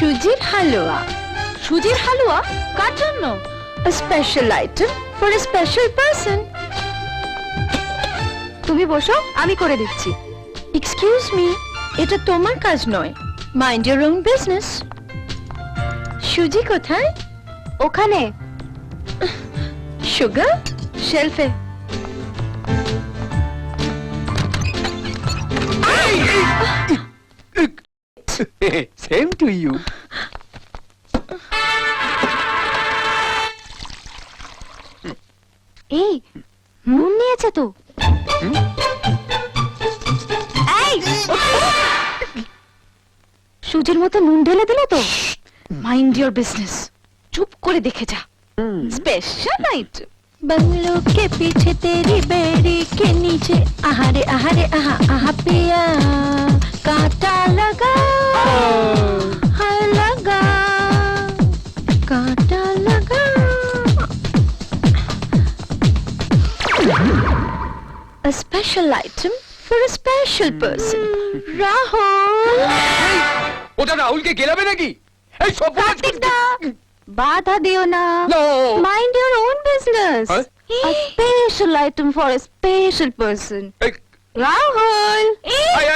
সুজির হালুয়া। সুজির হালুয়া কার জন্য? A special item for a special person. তুমি বসো, আমি করে দিচ্ছি। Excuse me, এটা তোমার কাজ নয়। Mind your own business. সুজি কোথায়? ওখানে সুগার? শেলফে। Same to you. এই নুন নিয়েছে তো। এই সুজির মতো নুন ঢেলে দিলে তো। Mind your business. চুপ করে দেখে যা। Special item. बंगलों के पीछे तेरी बेड़ी के नीचे आहारे आहारे आहा आहा पिया कांटा लगा हाय लगा कांटा लगा A special item for a special person. Rahul! ওটা রাহুলকে গেলাবে নাকি? এই সব কার্তিক দা বাধা দিও না। No. Mind your own business. Huh? A special item for a special person. এই রাহুল আয়